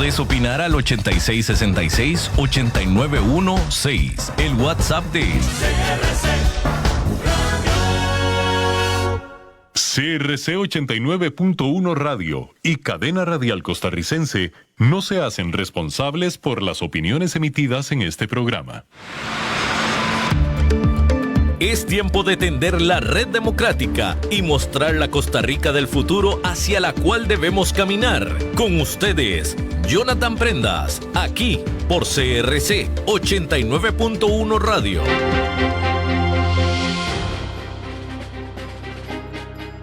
Podés opinar al 8666-89116, el WhatsApp de CRC 89.1 Radio y Cadena Radial Costarricense no se hacen responsables por las opiniones emitidas en este programa. Es tiempo de tender la red democrática y mostrar la Costa Rica del futuro hacia la cual debemos caminar. Con ustedes, Jonathan Prendas, aquí por CRC 89.1 Radio.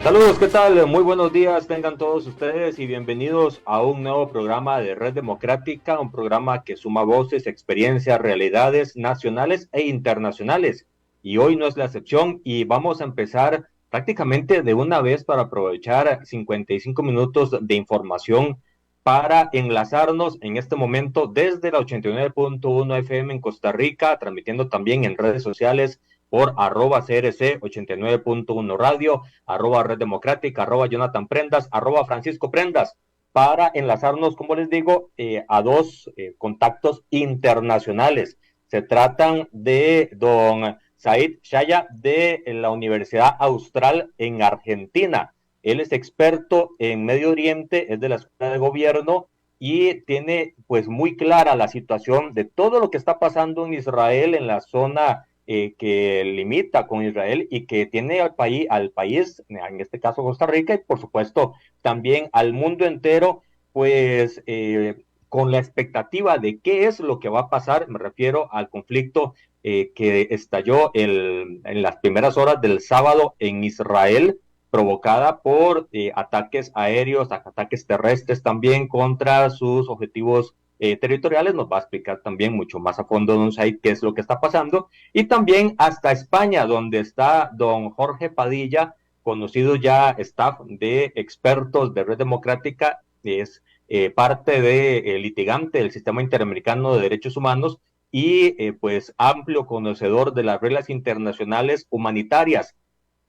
Saludos, ¿qué tal? Muy buenos días tengan todos ustedes y bienvenidos a un nuevo programa de Red Democrática, un programa que suma voces, experiencias, realidades nacionales e internacionales. Y hoy no es la excepción y vamos a empezar prácticamente de una vez para aprovechar 55 minutos de información para enlazarnos en este momento desde la 89.1 FM en Costa Rica, transmitiendo también en redes sociales por @CRC 89.1 Radio, @Red Democrática, @Jonathan Prendas, @Francisco Prendas, para enlazarnos, como les digo, a dos contactos internacionales. Se tratan de don Said Shaya de la Universidad Austral en Argentina. Él es experto en Medio Oriente, es de la Escuela de Gobierno y tiene pues muy clara la situación de todo lo que está pasando en Israel, en la zona que limita con Israel y que tiene al país, en este caso Costa Rica, y por supuesto también al mundo entero, pues con la expectativa de qué es lo que va a pasar. Me refiero al conflicto que estalló en las primeras horas del sábado en Israel, provocada por ataques aéreos, ataques terrestres también contra sus objetivos territoriales. Nos va a explicar también mucho más a fondo don Said qué es lo que está pasando, y también hasta España, donde está don Jorge Padilla, conocido ya staff de expertos de Red Democrática, es parte de litigante del Sistema Interamericano de Derechos Humanos y pues amplio conocedor de las reglas internacionales humanitarias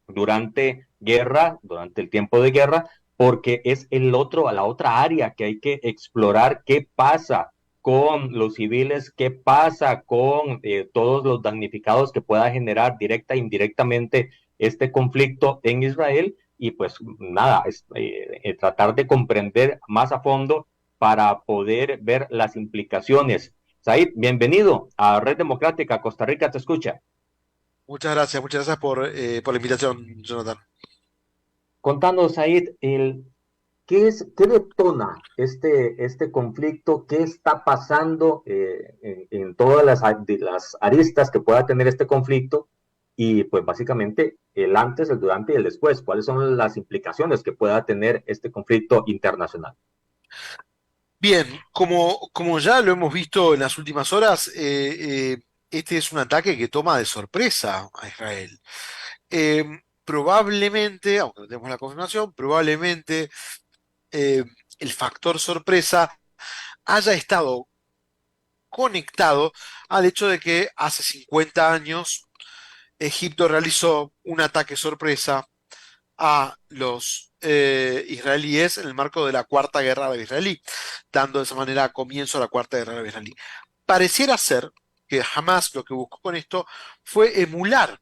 durante el tiempo de guerra, porque es la otra área que hay que explorar. ¿Qué pasa con los civiles? ¿Qué pasa con todos los damnificados que pueda generar directa e indirectamente este conflicto en Israel? Y pues nada, tratar de comprender más a fondo para poder ver las implicaciones. Said, bienvenido a Red Democrática, Costa Rica te escucha. Muchas gracias por la invitación, Jonathan. Contanos, Said, qué detona este conflicto, qué está pasando en todas las aristas que pueda tener este conflicto, y pues básicamente el antes, el durante y el después. ¿Cuáles son las implicaciones que pueda tener este conflicto internacional? Bien, como ya lo hemos visto en las últimas horas, este es un ataque que toma de sorpresa a Israel. Probablemente, aunque no tenemos la confirmación, probablemente el factor sorpresa haya estado conectado al hecho de que hace 50 años Egipto realizó un ataque sorpresa a los israelíes en el marco de la Cuarta Guerra Árabe-Israelí, dando de esa manera comienzo a la Cuarta Guerra Árabe-Israelí. Pareciera ser que Hamás lo que buscó con esto fue emular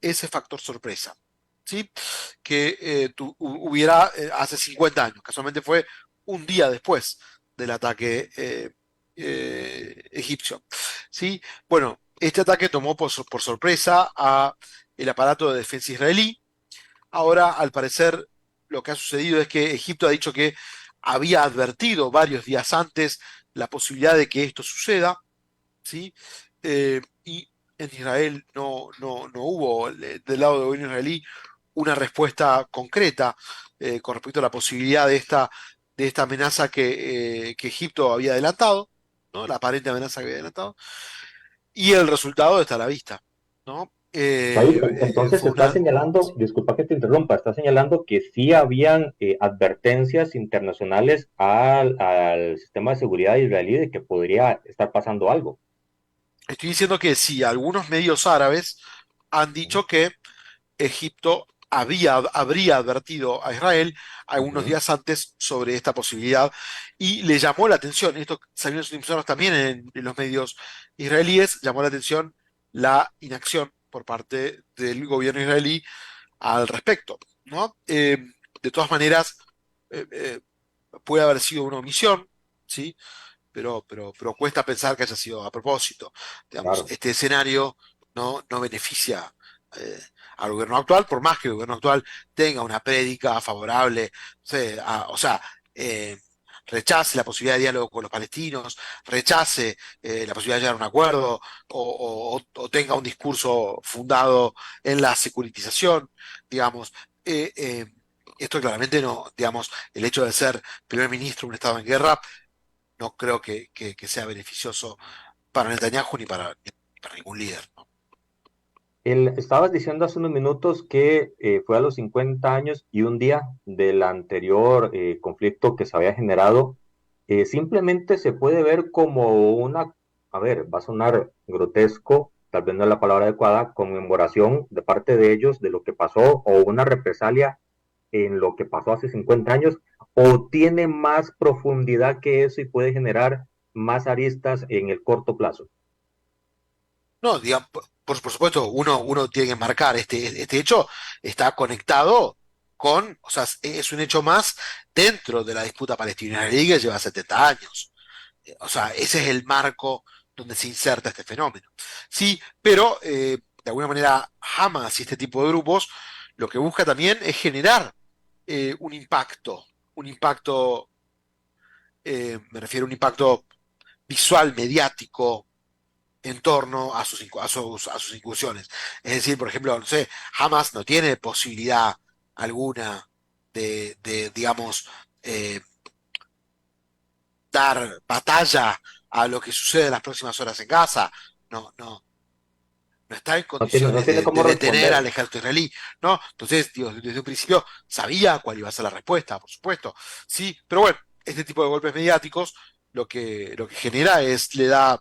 ese factor sorpresa, ¿sí? Que hubiera hace 50 años, casualmente fue un día después del ataque egipcio, ¿sí? Bueno, este ataque tomó por sorpresa a el aparato de defensa israelí. Ahora, al parecer, lo que ha sucedido es que Egipto ha dicho que había advertido varios días antes la posibilidad de que esto suceda, ¿sí? Y en Israel no hubo, del lado del gobierno israelí, una respuesta concreta con respecto a la posibilidad de esta amenaza que Egipto había adelantado, ¿no? La aparente amenaza que había adelantado, y el resultado está a la vista, ¿no? Entonces Fue está una... señalando, disculpa que te interrumpa, está señalando que sí habían advertencias internacionales al sistema de seguridad israelí de que podría estar pasando algo. Estoy diciendo que sí, algunos medios árabes han dicho que Egipto habría advertido a Israel algunos Ujú. días antes sobre esta posibilidad y le llamó la atención, esto salió en los últimos años también en los medios israelíes, llamó la atención la inacción por parte del gobierno israelí al respecto, ¿no? De todas maneras, eh, eh, puede haber sido una omisión, ¿sí? Pero cuesta pensar que haya sido a propósito. Digamos, Claro. este escenario no beneficia eh, al gobierno actual, por más que el gobierno actual tenga una prédica favorable, no sé, o sea, eh, rechace la posibilidad de diálogo con los palestinos, rechace la posibilidad de llegar a un acuerdo, o tenga un discurso fundado en la securitización, digamos. Eh, eh, Esto claramente no, digamos, el hecho de ser primer ministro de un Estado en guerra no creo que sea beneficioso para Netanyahu ni para ningún líder, ¿no? Estabas diciendo hace unos minutos que fue a los 50 años y un día del anterior conflicto que se había generado. Simplemente se puede ver como una, a ver, va a sonar grotesco, tal vez no es la palabra adecuada, conmemoración de parte de ellos de lo que pasó o una represalia en lo que pasó hace 50 años, o tiene más profundidad que eso y puede generar más aristas en el corto plazo. No, digamos, por supuesto, uno tiene que marcar este hecho, está conectado con, o sea, es un hecho más dentro de la disputa palestina-israelí que lleva 70 años. O sea, ese es el marco donde se inserta este fenómeno. Sí, pero de alguna manera Hamas y este tipo de grupos lo que busca también es generar un impacto, me refiero a un impacto visual, mediático, en torno a a sus incursiones. Es decir, por ejemplo, no sé, Hamas no tiene posibilidad alguna digamos, eh, dar batalla a lo que sucede en las próximas horas en Gaza. No está en No condiciones tiene de cómo detener al responder. ejército israelí, ¿no? Entonces, digo, desde un principio sabía cuál iba a ser la respuesta, por supuesto. Sí, pero bueno, este tipo de golpes mediáticos lo que genera es, le da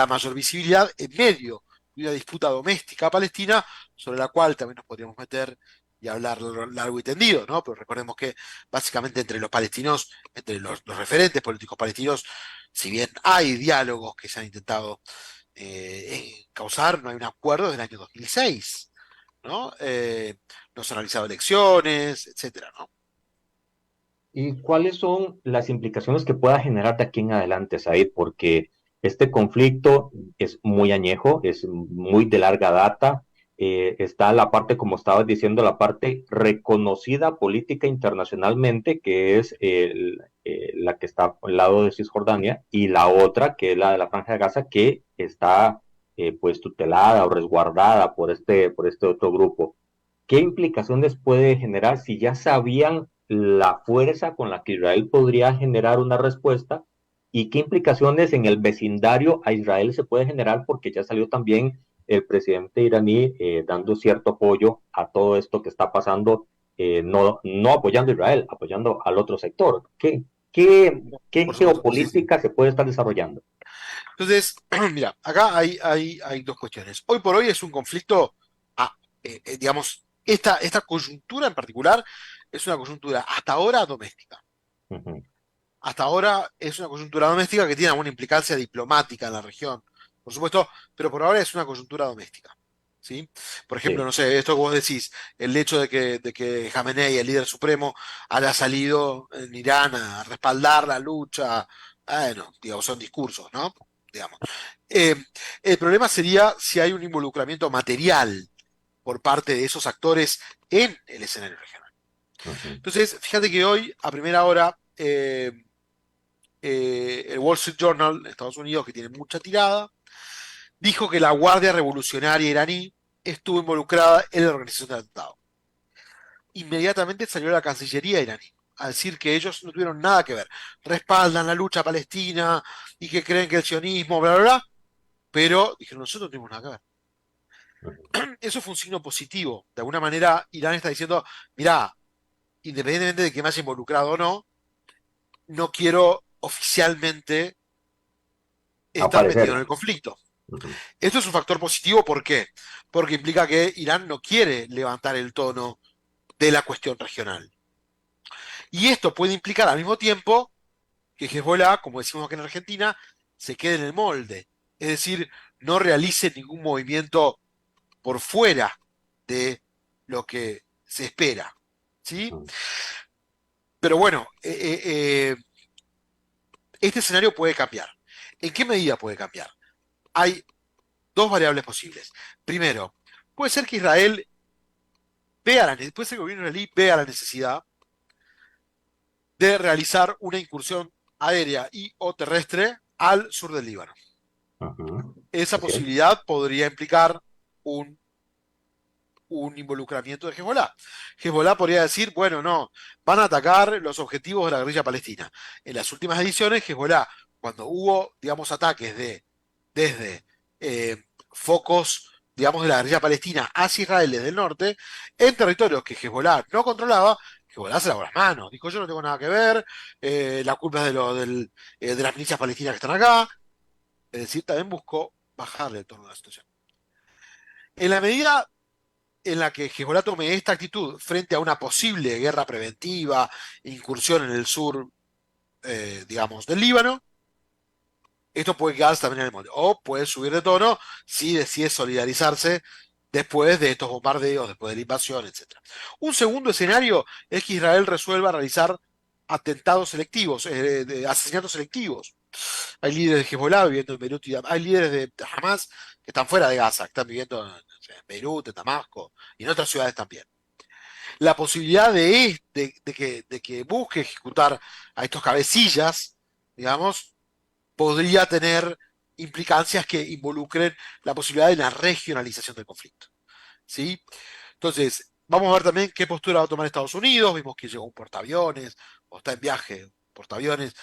mayor visibilidad en medio de una disputa doméstica palestina, sobre la cual también nos podríamos meter y hablar largo y tendido, ¿no? Pero recordemos que básicamente entre los palestinos, entre los referentes políticos palestinos, si bien hay diálogos que se han intentado causar, no hay un acuerdo desde el año 2006, ¿no? No se han realizado elecciones, etcétera, ¿no? ¿Y cuáles son las implicaciones que pueda generar de aquí en adelante, Said? Porque este conflicto es muy añejo, es muy de larga data. Está la parte, como estabas diciendo, la parte reconocida política internacionalmente, que es la que está al lado de Cisjordania, y la otra, que es la de la Franja de Gaza, que está pues tutelada o resguardada por este otro grupo. ¿Qué implicaciones puede generar si ya sabían la fuerza con la que Israel podría generar una respuesta y qué implicaciones en el vecindario a Israel se puede generar porque ya salió también el presidente iraní dando cierto apoyo a todo esto que está pasando, no apoyando a Israel, apoyando al otro sector? ¿Qué Por supuesto, sí, sí. geopolítica se puede estar desarrollando? Entonces, mira, acá hay dos cuestiones. Hoy por hoy es un conflicto, digamos, esta coyuntura en particular es una coyuntura hasta ahora doméstica. Uh -huh. Hasta ahora es una coyuntura doméstica que tiene alguna implicancia diplomática en la región, por supuesto, pero por ahora es una coyuntura doméstica. ¿Sí? Por ejemplo, Sí. no sé, esto que vos decís, el hecho de que Jamenei, el líder supremo, haya salido en Irán a respaldar la lucha, bueno, digamos, son discursos, ¿no? Digamos. Eh, el problema sería si hay un involucramiento material por parte de esos actores en el escenario regional. Uh -huh. Entonces, fíjate que hoy, a primera hora, el Wall Street Journal de Estados Unidos, que tiene mucha tirada, dijo que la Guardia Revolucionaria iraní estuvo involucrada en la organización del atentado. Inmediatamente salió la Cancillería iraní a decir que ellos no tuvieron nada que ver. Respaldan la lucha palestina y que creen que el sionismo, bla, bla, bla, pero dijeron, nosotros no tuvimos nada que ver. Eso fue un signo positivo. De alguna manera, Irán está diciendo, mirá, independientemente de que me haya involucrado o no, no quiero oficialmente estar metido Aparecer. en el conflicto. Uh -huh. Esto es un factor positivo, ¿por qué? Porque implica que Irán no quiere levantar el tono de la cuestión regional. Y esto puede implicar al mismo tiempo que Hezbollah, como decimos aquí en Argentina, se quede en el molde, es decir, no realice ningún movimiento por fuera de lo que se espera, ¿sí? Pero bueno, este escenario puede cambiar. ¿En qué medida puede cambiar? Hay dos variables posibles. Primero, puede ser que Israel puede ser que el gobierno israelí vea la necesidad de realizar una incursión aérea y o terrestre al sur del Líbano. Ajá. Esa Así es. posibilidad podría implicar un, un involucramiento de Hezbollah. Hezbollah podría decir, bueno, no, van a atacar los objetivos de la guerrilla palestina. En las últimas ediciones, Hezbollah, cuando hubo, digamos, ataques desde focos, digamos, de la guerrilla palestina hacia Israel desde el norte, en territorios que Hezbollah no controlaba, Hezbollah se lavó las manos. Dijo, yo no tengo nada que ver, la culpa es de las milicias palestinas que están acá. Es decir, también buscó bajarle el tono de la situación. En la medida en la que Hezbollah tome esta actitud frente a una posible guerra preventiva, incursión en el sur, digamos, del Líbano, esto puede quedarse también en el molde. O puede subir de tono si decide solidarizarse después de estos bombardeos, después de la invasión, etc. Un segundo escenario es que Israel resuelva realizar atentados selectivos, asesinatos selectivos. Hay líderes de Hezbollah viviendo en Beirut, hay líderes de Hamas que están fuera de Gaza, que están viviendo en Beirut, en Damasco y en otras ciudades también. La posibilidad de que busque ejecutar a estos cabecillas, digamos, podría tener implicancias que involucren la posibilidad de la regionalización del conflicto. ¿Sí? Entonces, vamos a ver también qué postura va a tomar Estados Unidos. Vimos que llegó un portaaviones o está en viaje portaaviones,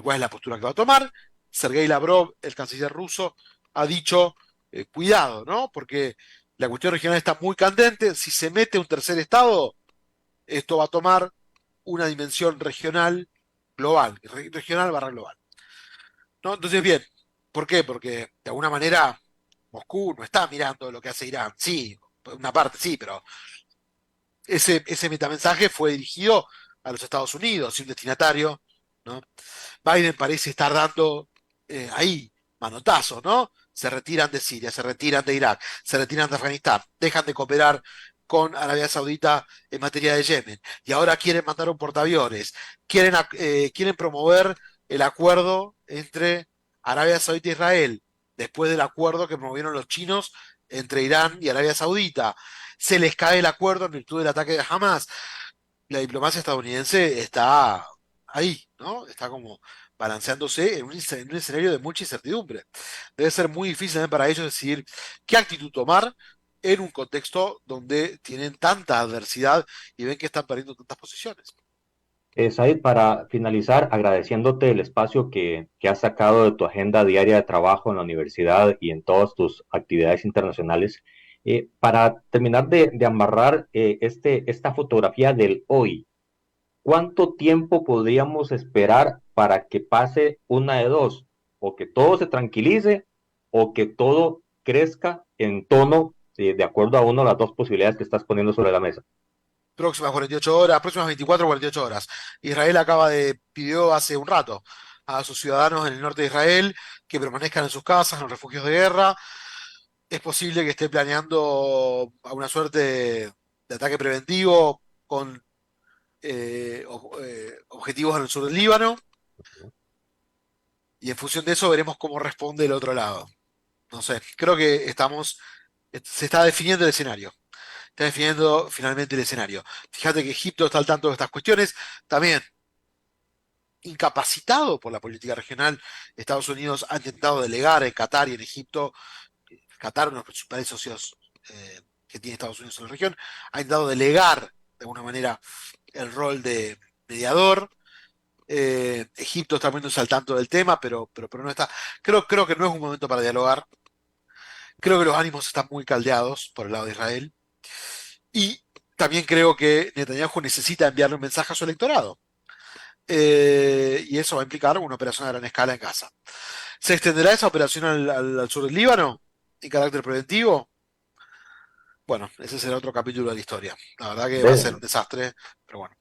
cuál es la postura que va a tomar. Sergei Lavrov, el canciller ruso, ha dicho, cuidado, ¿no? Porque la cuestión regional está muy candente. Si se mete un tercer estado, esto va a tomar una dimensión regional global, regional barra global. ¿No? Entonces, bien, ¿por qué? Porque de alguna manera Moscú no está mirando lo que hace Irán. Sí, por una parte sí, pero ese metamensaje fue dirigido a los Estados Unidos y un destinatario, ¿no? Biden parece estar dando ahí manotazos, ¿no? Se retiran de Siria, se retiran de Irak, se retiran de Afganistán, dejan de cooperar con Arabia Saudita en materia de Yemen y ahora quieren mandar un portaaviones, quieren promover el acuerdo entre Arabia Saudita e Israel después del acuerdo que promovieron los chinos entre Irán y Arabia Saudita. Se les cae el acuerdo en virtud del ataque de Hamas. La diplomacia estadounidense está ahí, ¿no? Está como balanceándose en un escenario de mucha incertidumbre. Debe ser muy difícil también para ellos decidir qué actitud tomar en un contexto donde tienen tanta adversidad y ven que están perdiendo tantas posiciones. Said, para finalizar, agradeciéndote el espacio que has sacado de tu agenda diaria de trabajo en la universidad y en todas tus actividades internacionales, para terminar de amarrar esta fotografía del hoy, ¿cuánto tiempo podríamos esperar para que pase una de dos? O que todo se tranquilice o que todo crezca en tono, de acuerdo a una de las dos posibilidades que estás poniendo sobre la mesa. Próximas 48 horas, próximas 24 o 48 horas. Israel pidió hace un rato a sus ciudadanos en el norte de Israel que permanezcan en sus casas, en los refugios de guerra. Es posible que esté planeando alguna suerte de ataque preventivo con objetivos en el sur del Líbano, y en función de eso veremos cómo responde el otro lado. No sé, creo que se está definiendo el escenario. Está definiendo finalmente el escenario. Fíjate que Egipto está al tanto de estas cuestiones, también incapacitado por la política regional. Estados Unidos ha intentado delegar en Qatar y en Egipto. Qatar, uno de los principales socios que tiene Estados Unidos en la región, ha intentado delegar de alguna manera el rol de mediador. Egipto está poniéndose al tanto del tema, pero no está. Creo que no es un momento para dialogar. Creo que los ánimos están muy caldeados por el lado de Israel. Y también creo que Netanyahu necesita enviarle un mensaje a su electorado. Y eso va a implicar una operación a gran escala en Gaza. ¿Se extenderá esa operación al sur del Líbano en carácter preventivo? Bueno, ese será otro capítulo de la historia. La verdad que va a ¿Ves, ser un desastre, pero bueno.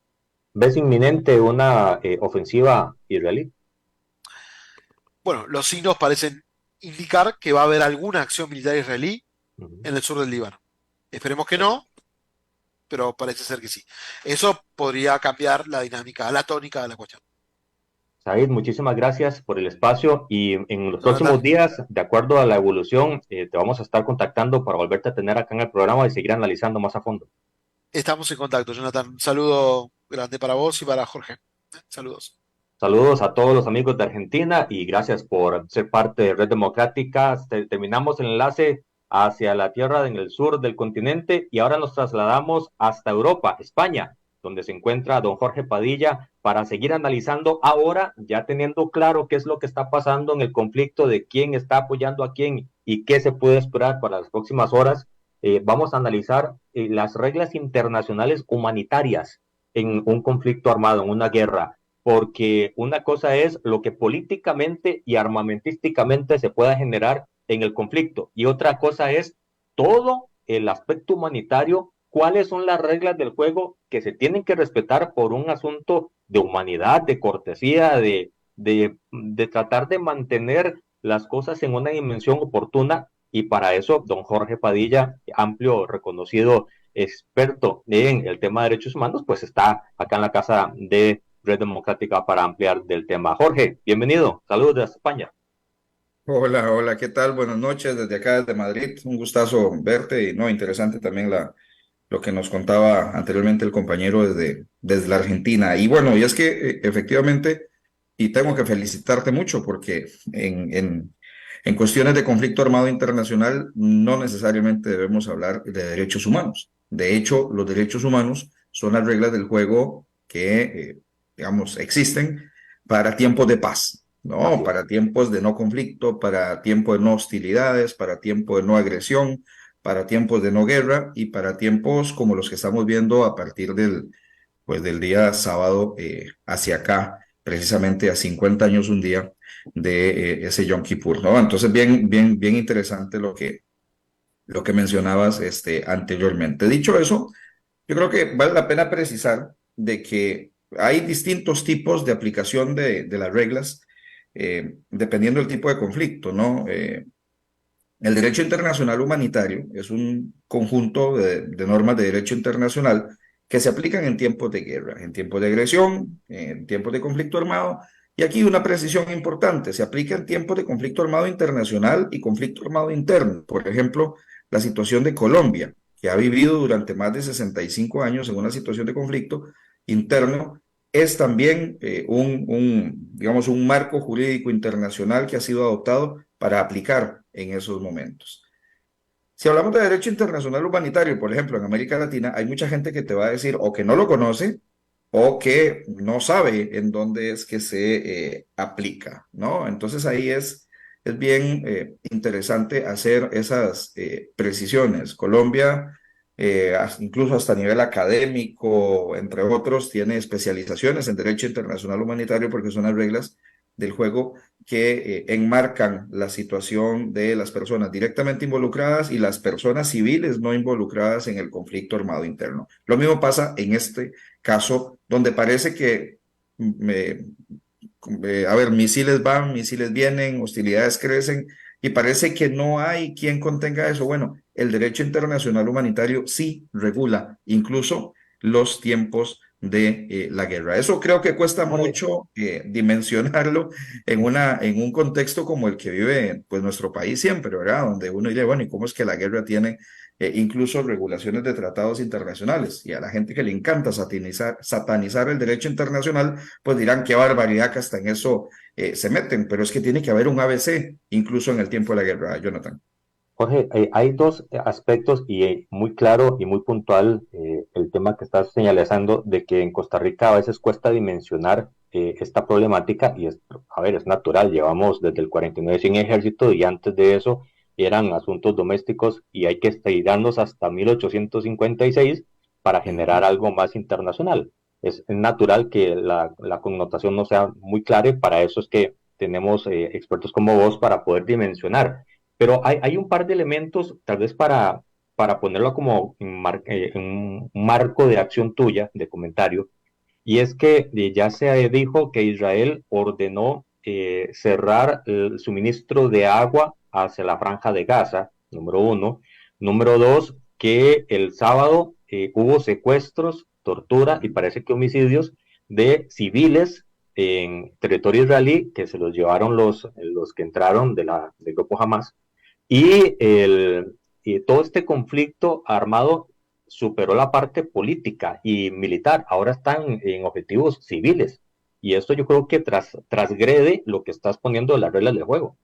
ves inminente una ofensiva israelí? Bueno, los signos parecen indicar que va a haber alguna acción militar israelí Ujú. en el sur del Líbano. Esperemos que no, pero parece ser que sí. Eso podría cambiar la dinámica, la tónica de la cuestión. Said, muchísimas gracias por el espacio y en los próximos Jonathan, días, de acuerdo a la evolución, te vamos a estar contactando para volverte a tener acá en el programa y seguir analizando más a fondo. estamos en contacto, Jonathan. Un saludo grande para vos y para Jorge. Saludos. Saludos a todos los amigos de Argentina y gracias por ser parte de Red Democrática. Terminamos el enlace hacia la tierra en el sur del continente y ahora nos trasladamos hasta Europa, España, donde se encuentra don Jorge Padilla para seguir analizando ahora, ya teniendo claro qué es lo que está pasando en el conflicto de quién está apoyando a quién y qué se puede esperar para las próximas horas. Vamos a analizar las reglas internacionales humanitarias en un conflicto armado, en una guerra, porque una cosa es lo que políticamente y armamentísticamente se pueda generar en el conflicto y otra cosa es todo el aspecto humanitario, cuáles son las reglas del juego que se tienen que respetar por un asunto de humanidad, de cortesía, de tratar de mantener las cosas en una dimensión oportuna y para eso don Jorge Padilla, amplio, reconocido experto en el tema de derechos humanos, pues está acá en la casa de Red Democrática para ampliar del tema. Jorge, bienvenido. Saludos desde España. Hola, hola, ¿qué tal? Buenas noches desde acá, desde Madrid. Un gustazo verte y no, interesante también lo que nos contaba anteriormente el compañero desde la Argentina. Y bueno, y es que efectivamente, y tengo que felicitarte mucho porque en cuestiones de conflicto armado internacional no necesariamente debemos hablar de derechos humanos. De hecho, los derechos humanos son las reglas del juego que, digamos, existen para tiempos de paz. No, Así es. para tiempos de no conflicto, para tiempos de no hostilidades, para tiempos de no agresión, para tiempos de no guerra y para tiempos como los que estamos viendo a partir pues, del día sábado hacia acá, precisamente a 50 años un día de ese Yom Kippur, ¿no? Entonces, bien interesante lo que mencionabas anteriormente. Dicho eso, yo creo que vale la pena precisar de que hay distintos tipos de aplicación de las reglas dependiendo del tipo de conflicto, ¿no? El derecho internacional humanitario es un conjunto de normas de derecho internacional que se aplican en tiempos de guerra, en tiempos de agresión, en tiempos de conflicto armado. Y aquí una precisión importante, se aplica en tiempos de conflicto armado internacional y conflicto armado interno. Por ejemplo, la situación de Colombia, que ha vivido durante más de 65 años en una situación de conflicto interno, es también digamos, un marco jurídico internacional que ha sido adoptado para aplicar en esos momentos. Si hablamos de derecho internacional humanitario, por ejemplo, en América Latina, hay mucha gente que te va a decir o que no lo conoce o que no sabe en dónde es que se aplica, ¿no? Entonces ahí es bien interesante hacer esas precisiones. Colombia, incluso hasta a nivel académico, entre otros, tiene especializaciones en derecho internacional humanitario porque son las reglas del juego que enmarcan la situación de las personas directamente involucradas y las personas civiles no involucradas en el conflicto armado interno. Lo mismo pasa en este caso, donde parece que, a ver, misiles van, misiles vienen, hostilidades crecen, y parece que no hay quien contenga eso. Bueno, el derecho internacional humanitario sí regula incluso los tiempos de la guerra. Eso creo que cuesta Jorge, mucho dimensionarlo en un contexto como el que vive pues nuestro país siempre, ¿verdad? Donde uno dice, bueno, ¿y cómo es que la guerra tiene incluso regulaciones de tratados internacionales? Y a la gente que le encanta satanizar el derecho internacional, pues dirán qué barbaridad que hasta en eso se meten, pero es que tiene que haber un ABC, incluso en el tiempo de la guerra, Jonathan. Jorge, hay dos aspectos y muy claro y muy puntual el tema que estás señalando de que en Costa Rica a veces cuesta dimensionar esta problemática y es, a ver, es natural, llevamos desde el 49 sin ejército y antes de eso eran asuntos domésticos y hay que estirarnos hasta 1856 para generar Ujú. algo más internacional. Es natural que la connotación no sea muy clara y para eso es que tenemos expertos como vos para poder dimensionar. Pero hay un par de elementos, tal vez para para ponerlo como en un marco de acción tuya, de comentario, y es que ya se dijo que Israel ordenó cerrar el suministro de agua hacia la franja de Gaza, número uno. Número dos, que el sábado hubo secuestros, tortura y parece que homicidios de civiles en territorio israelí que se los llevaron los que entraron del grupo Hamas. Y, y todo este conflicto armado superó la parte política y militar, ahora están en objetivos civiles. Y esto yo creo que trasgrede lo que estás poniendo de las reglas del juego.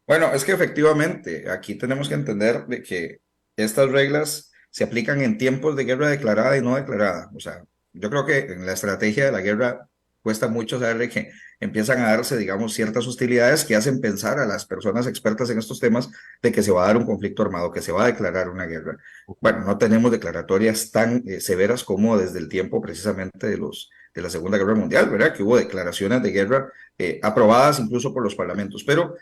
Bueno, es que efectivamente aquí tenemos que entender de que estas reglas se aplican en tiempos de guerra declarada y no declarada. O sea, yo creo que en la estrategia de la guerra cuesta mucho saber de que empiezan a darse, digamos, ciertas hostilidades que hacen pensar a las personas expertas en estos temas de que se va a dar un conflicto armado, que se va a declarar una guerra. Bueno, no tenemos declaratorias tan severas como desde el tiempo precisamente de la Segunda Guerra Mundial, ¿verdad? Que hubo declaraciones de guerra aprobadas incluso por los parlamentos, pero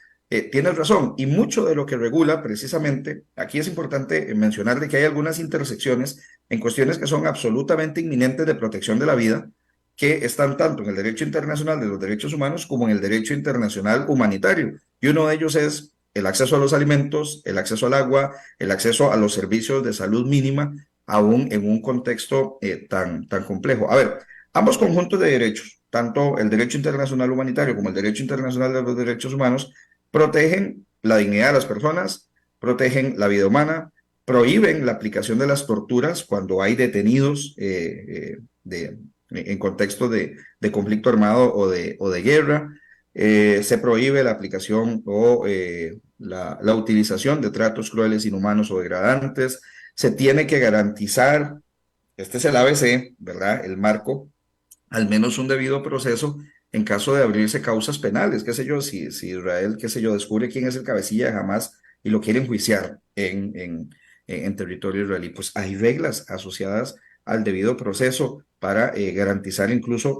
tienes razón, y mucho de lo que regula precisamente, aquí es importante mencionar de que hay algunas intersecciones en cuestiones que son absolutamente inminentes de protección de la vida, que están tanto en el derecho internacional de los derechos humanos como en el derecho internacional humanitario. Y uno de ellos es el acceso a los alimentos, el acceso al agua, el acceso a los servicios de salud mínima, aún en un contexto tan complejo. A ver, ambos conjuntos de derechos, tanto el derecho internacional humanitario como el derecho internacional de los derechos humanos, protegen la dignidad de las personas, protegen la vida humana, prohíben la aplicación de las torturas cuando hay detenidos en contexto de conflicto armado o de guerra. Se prohíbe la aplicación o la utilización de tratos crueles, inhumanos o degradantes. Se tiene que garantizar, este es el ABC, ¿verdad? El marco, al menos un debido proceso en caso de abrirse causas penales, qué sé yo, si Israel, qué sé yo, descubre quién es el cabecilla de Hamas y lo quiere enjuiciar en territorio israelí, pues hay reglas asociadas al debido proceso para garantizar incluso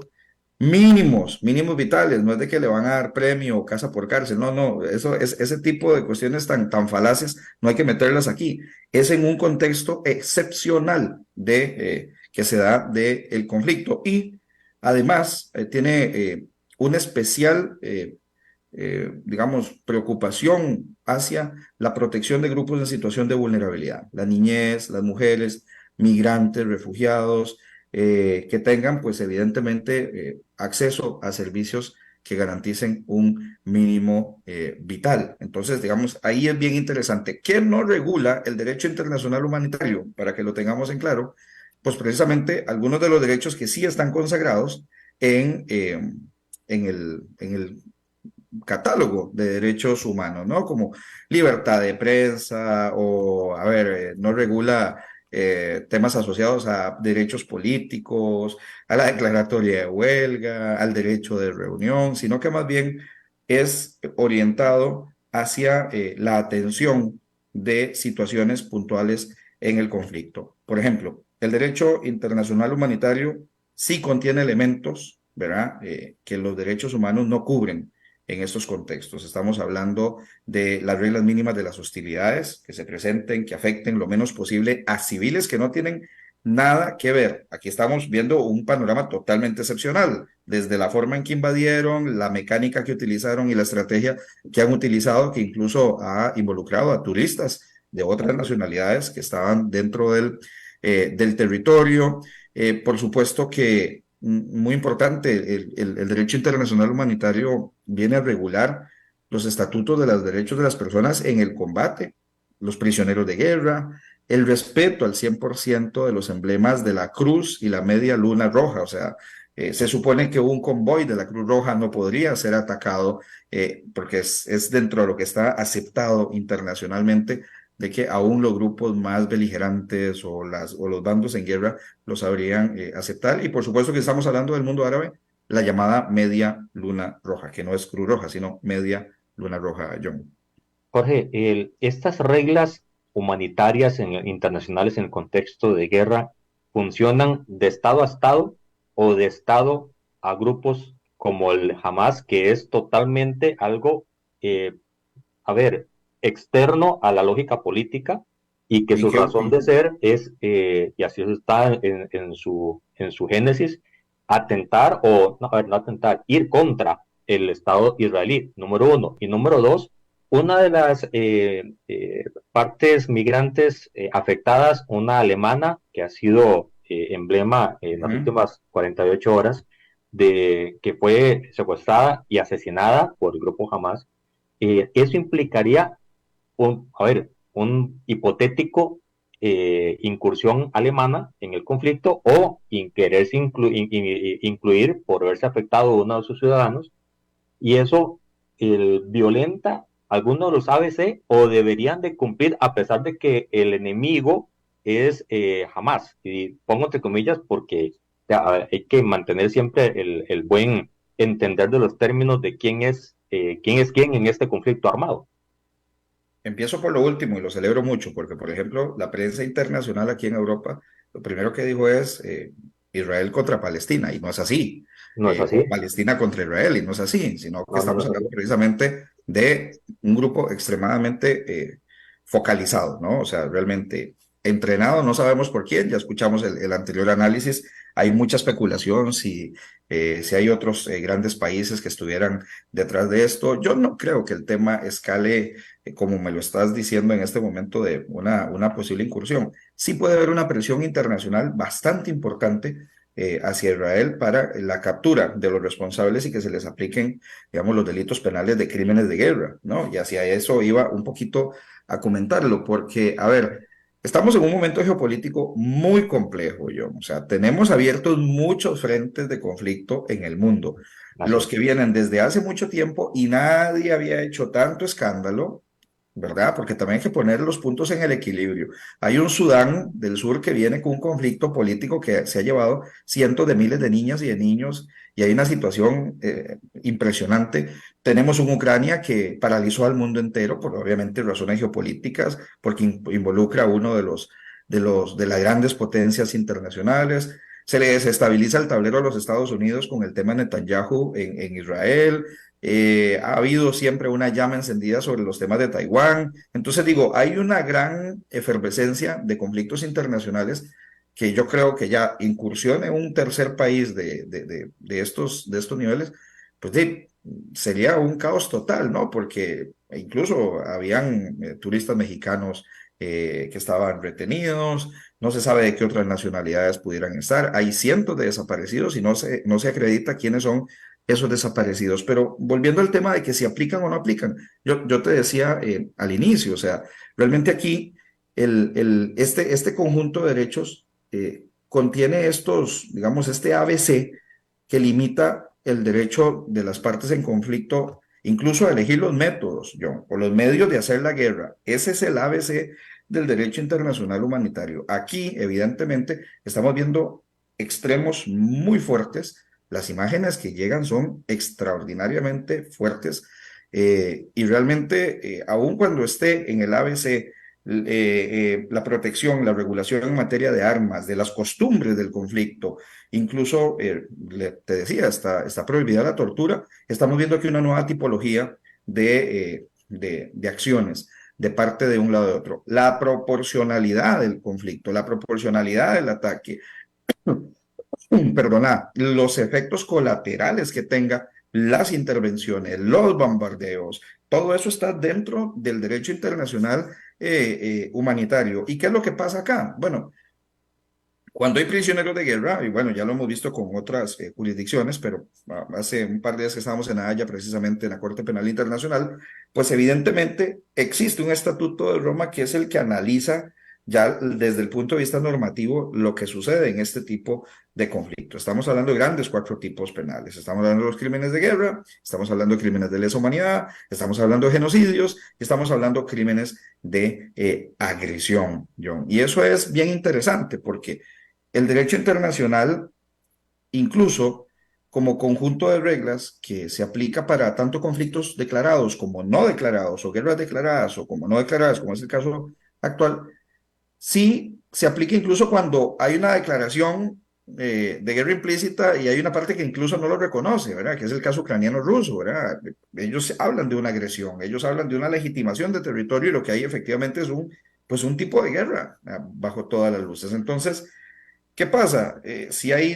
mínimos vitales, no es de que le van a dar premio o casa por cárcel, no, eso es ese tipo de cuestiones tan falaces, no hay que meterlas aquí, es en un contexto excepcional que se da del conflicto y además tiene una especial, digamos, preocupación hacia la protección de grupos en situación de vulnerabilidad, la niñez, las mujeres, migrantes, refugiados, que tengan, pues evidentemente, acceso a servicios que garanticen un mínimo vital. Entonces, digamos, ahí es bien interesante. ¿Qué no regula el derecho internacional humanitario? Para que lo tengamos en claro, pues precisamente algunos de los derechos que sí están consagrados en el catálogo de derechos humanos, ¿no? Como libertad de prensa o, a ver, no regula temas asociados a derechos políticos, a la declaratoria de huelga, al derecho de reunión, sino que más bien es orientado hacia la atención de situaciones puntuales en el conflicto. Por ejemplo, el derecho internacional humanitario sí contiene elementos, ¿verdad?, que los derechos humanos no cubren en estos contextos. Estamos hablando de las reglas mínimas de las hostilidades que se presenten, que afecten lo menos posible a civiles que no tienen nada que ver. Aquí estamos viendo un panorama totalmente excepcional, desde la forma en que invadieron, la mecánica que utilizaron y la estrategia que han utilizado, que incluso ha involucrado a turistas de otras nacionalidades que estaban dentro del territorio. Por supuesto que muy importante, el derecho internacional humanitario viene a regular los estatutos de los derechos de las personas en el combate, los prisioneros de guerra, el respeto al 100% de los emblemas de la Cruz y la Media Luna Roja. O sea, se supone que un convoy de la Cruz Roja no podría ser atacado porque es dentro de lo que está aceptado internacionalmente de que aún los grupos más beligerantes o los bandos en guerra lo sabrían aceptar. Y por supuesto que estamos hablando del mundo árabe, la llamada Media Luna Roja, que no es Cruz Roja, sino Media Luna Roja, John. Jorge, estas reglas humanitarias internacionales en el contexto de guerra funcionan de Estado a Estado o de Estado a grupos como el Hamas, que es totalmente algo, a ver, externo a la lógica política y que Y su que, razón de ser es, y así está en su génesis, atentar o, no, a ver, no atentar, ir contra el Estado israelí, número uno. Y número dos, una de las partes migrantes afectadas, una alemana que ha sido emblema en las ujú. últimas 48 horas, de que fue secuestrada y asesinada por el grupo Hamas, eso implicaría a ver, un hipotético incursión alemana en el conflicto o quererse incluir por haberse afectado a uno de sus ciudadanos, y eso violenta algunos de los ABC o deberían de cumplir a pesar de que el enemigo es Hamas. Y pongo entre comillas porque hay que mantener siempre el buen entender de los términos de quién es quién en este conflicto armado. Empiezo por lo último y lo celebro mucho porque, por ejemplo, la prensa internacional aquí en Europa, lo primero que dijo es Israel contra Palestina, y no es así, No es o así. Palestina contra Israel, y no es así, sino que No, no, estamos no. hablando precisamente de un grupo extremadamente focalizado, ¿no? O sea, realmente entrenado, no sabemos por quién, ya escuchamos el anterior análisis, hay mucha especulación si hay otros grandes países que estuvieran detrás de esto. Yo no creo que el tema escale como me lo estás diciendo en este momento de una posible incursión. Sí puede haber una presión internacional bastante importante hacia Israel para la captura de los responsables y que se les apliquen, digamos, los delitos penales de crímenes de guerra, ¿no? Y hacia eso iba un poquito a comentarlo, porque, a ver, estamos en un momento geopolítico muy complejo, John. O sea, tenemos abiertos muchos frentes de conflicto en el mundo, Así los es. que vienen desde hace mucho tiempo y nadie había hecho tanto escándalo, ¿verdad? Porque también hay que poner los puntos en el equilibrio. Hay un Sudán del Sur que viene con un conflicto político que se ha llevado cientos de miles de niñas y de niños y hay una situación impresionante. Tenemos una Ucrania que paralizó al mundo entero por obviamente razones geopolíticas, porque involucra a uno de las grandes potencias internacionales. Se le desestabiliza el tablero a los Estados Unidos con el tema Netanyahu en Israel. Ha habido siempre una llama encendida sobre los temas de Taiwán. Entonces digo, hay una gran efervescencia de conflictos internacionales que yo creo que ya incursión en un tercer país de estos niveles, pues sería un caos total, ¿no? Porque incluso habían turistas mexicanos que estaban retenidos, no se sabe de qué otras nacionalidades pudieran estar, hay cientos de desaparecidos y no se acredita quiénes son esos desaparecidos. Pero volviendo al tema de que si aplican o no aplican, yo te decía al inicio, o sea, realmente aquí este conjunto de derechos contiene estos, digamos, este ABC que limita el derecho de las partes en conflicto, incluso a elegir los métodos, John, o los medios de hacer la guerra. Ese es el ABC del derecho internacional humanitario. Aquí, evidentemente, estamos viendo extremos muy fuertes. Las imágenes que llegan son extraordinariamente fuertes y realmente, aun cuando esté en el ABC la protección, la regulación en materia de armas, de las costumbres del conflicto, incluso, te decía, está prohibida la tortura, estamos viendo aquí una nueva tipología de acciones de parte de un lado y de otro. La proporcionalidad del conflicto, la proporcionalidad del ataque, perdona, los efectos colaterales que tenga las intervenciones, los bombardeos, todo eso está dentro del derecho internacional humanitario. ¿Y qué es lo que pasa acá? Bueno, cuando hay prisioneros de guerra, y bueno, ya lo hemos visto con otras jurisdicciones, pero hace un par de días que estábamos en La Haya, precisamente en la Corte Penal Internacional, pues evidentemente existe un estatuto de Roma que es el que analiza ya desde el punto de vista normativo lo que sucede en este tipo de conflicto. Estamos hablando de grandes cuatro tipos penales. Estamos hablando de los crímenes de guerra, estamos hablando de crímenes de lesa humanidad, estamos hablando de genocidios, estamos hablando de crímenes de agresión, John. Y eso es bien interesante porque el derecho internacional, incluso como conjunto de reglas que se aplica para tanto conflictos declarados como no declarados, o guerras declaradas o como no declaradas, como es el caso actual, sí se aplica incluso cuando hay una declaración de guerra implícita y hay una parte que incluso no lo reconoce, ¿verdad? Que es el caso ucraniano-ruso, ¿verdad? Ellos hablan de una agresión, ellos hablan de una legitimación de territorio y lo que hay efectivamente es un pues un tipo de guerra bajo todas las luces. Entonces, ¿qué pasa? Si hay,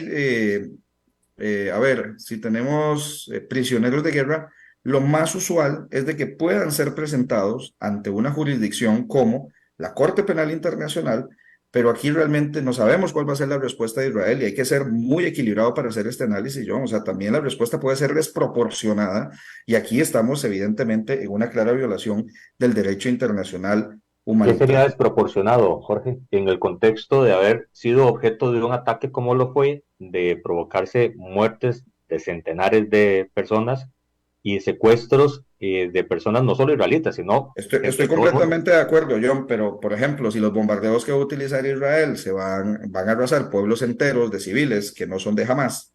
a ver, si tenemos prisioneros de guerra, lo más usual es de que puedan ser presentados ante una jurisdicción como la Corte Penal Internacional, pero aquí realmente no sabemos cuál va a ser la respuesta de Israel y hay que ser muy equilibrado para hacer este análisis, John. O sea, también la respuesta puede ser desproporcionada y aquí estamos evidentemente en una clara violación del derecho internacional ¿Qué sería humanitario. desproporcionado, Jorge, en el contexto de haber sido objeto de un ataque como lo fue, de provocarse muertes de centenares de personas y secuestros de personas no solo israelitas, sino Estoy de todo el mundo? completamente de acuerdo, John, pero por ejemplo, si los bombardeos que va a utilizar Israel van a arrasar pueblos enteros de civiles que no son de Hamas,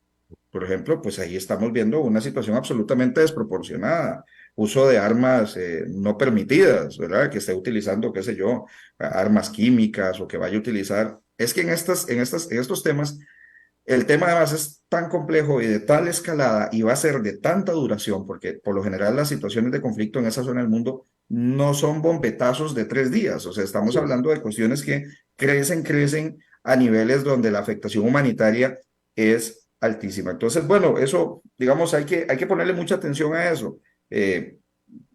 por ejemplo, pues ahí estamos viendo una situación absolutamente desproporcionada. Uso de armas no permitidas, ¿verdad? Que esté utilizando, qué sé yo, armas químicas o que vaya a utilizar. Es que en estos temas el tema además es tan complejo y de tal escalada y va a ser de tanta duración, porque por lo general las situaciones de conflicto en esa zona del mundo no son bombetazos de 3 días, o sea, estamos Así es. hablando de cuestiones que crecen a niveles donde la afectación humanitaria es altísima. Entonces, bueno, eso, digamos, hay que ponerle mucha atención a eso, eh,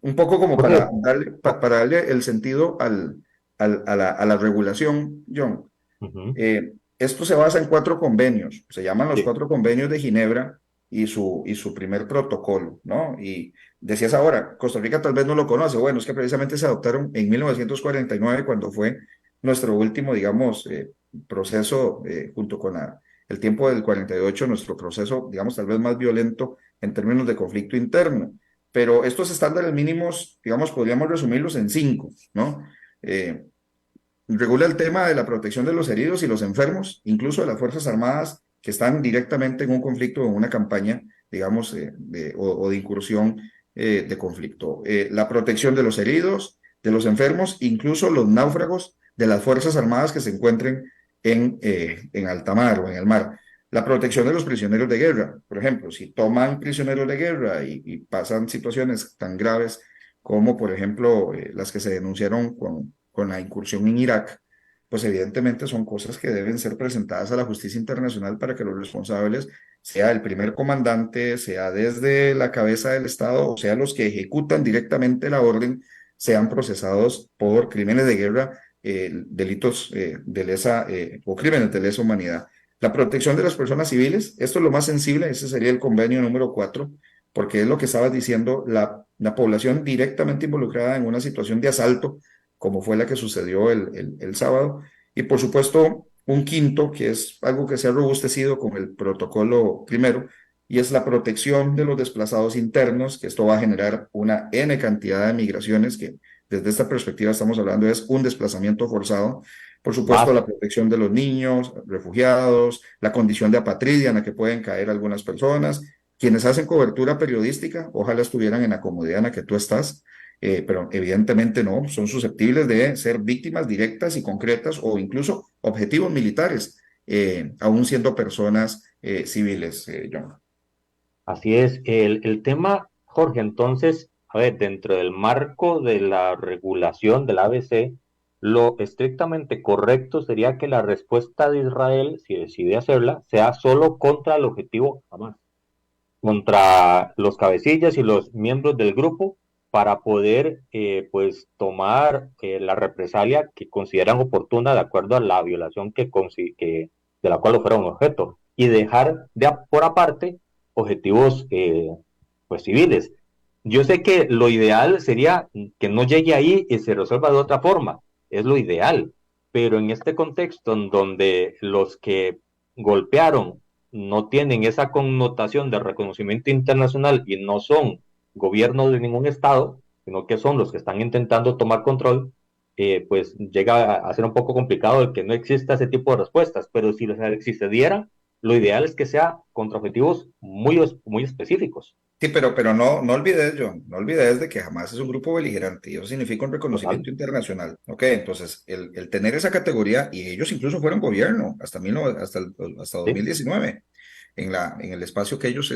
un poco como Jorge, para darle el sentido a la regulación, John. ujú, Esto se basa en 4 convenios, se llaman los sí, 4 convenios de Ginebra y su primer protocolo, ¿no? Y decías ahora, Costa Rica tal vez no lo conoce, bueno, es que precisamente se adoptaron en 1949 cuando fue nuestro último, digamos, proceso, junto con el tiempo del 48, nuestro proceso, digamos, tal vez más violento en términos de conflicto interno. Pero estos estándares mínimos, digamos, podríamos resumirlos en 5, ¿no? Eh, Regula el tema de la protección de los heridos y los enfermos, incluso de las Fuerzas Armadas que están directamente en un conflicto o en una campaña, digamos, o de incursión de conflicto. La protección de los heridos, de los enfermos, incluso los náufragos de las Fuerzas Armadas que se encuentren en alta mar o en el mar. La protección de los prisioneros de guerra, por ejemplo, si toman prisioneros de guerra y pasan situaciones tan graves como, por ejemplo, las que se denunciaron con la incursión en Irak, pues evidentemente son cosas que deben ser presentadas a la justicia internacional para que los responsables, sea el primer comandante, sea desde la cabeza del Estado, o sea los que ejecutan directamente la orden, sean procesados por crímenes de guerra, delitos de lesa o crímenes de lesa humanidad. La protección de las personas civiles, esto es lo más sensible, ese sería el convenio número 4, porque es lo que estabas diciendo, la población directamente involucrada en una situación de asalto como fue la que sucedió el sábado. Y por supuesto, un quinto, que es algo que se ha robustecido con el protocolo primero, y es la protección de los desplazados internos, que esto va a generar una N cantidad de migraciones, que desde esta perspectiva estamos hablando es un desplazamiento forzado. Por supuesto, más. la protección de los niños, refugiados, la condición de apatridia en la que pueden caer algunas personas. Quienes hacen cobertura periodística, ojalá estuvieran en la comodidad en la que tú estás, pero evidentemente no, son susceptibles de ser víctimas directas y concretas o incluso objetivos militares, aún siendo personas civiles, John. Así es. El tema, Jorge, entonces, a ver, dentro del marco de la regulación del ABC, lo estrictamente correcto sería que la respuesta de Israel, si decide hacerla, sea solo contra el objetivo jamás, contra los cabecillas y los miembros del grupo para poder pues tomar la represalia que consideran oportuna de acuerdo a la violación de la cual lo fueron objeto y dejar por aparte objetivos pues civiles. Yo sé que lo ideal sería que no llegue ahí y se resuelva de otra forma, es lo ideal, pero en este contexto en donde los que golpearon no tienen esa connotación de reconocimiento internacional y no son gobiernos de ningún estado, sino que son los que están intentando tomar control, pues llega a ser un poco complicado el que no exista ese tipo de respuestas, pero si sucediera, lo ideal es que sea contra objetivos muy específicos. Sí, pero no olvides, John, no olvides de que jamás es un grupo beligerante y eso significa un Total. reconocimiento internacional. Ok, entonces el tener esa categoría, y ellos incluso fueron gobierno hasta ¿Sí? 2019 en el espacio que ellos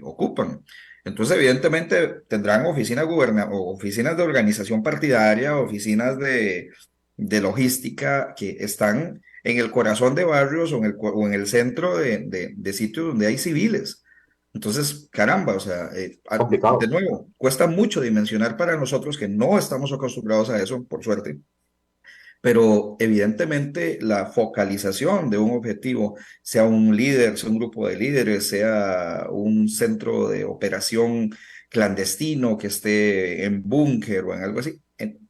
ocupan. Entonces, evidentemente, tendrán oficinas de organización partidaria, oficinas de logística que están en el corazón de barrios o en el centro de sitios donde hay civiles. Entonces, caramba, o sea, de Complicado. nuevo, cuesta mucho dimensionar para nosotros que no estamos acostumbrados a eso, por suerte, pero evidentemente la focalización de un objetivo, sea un líder, sea un grupo de líderes, sea un centro de operación clandestino que esté en búnker o en algo así,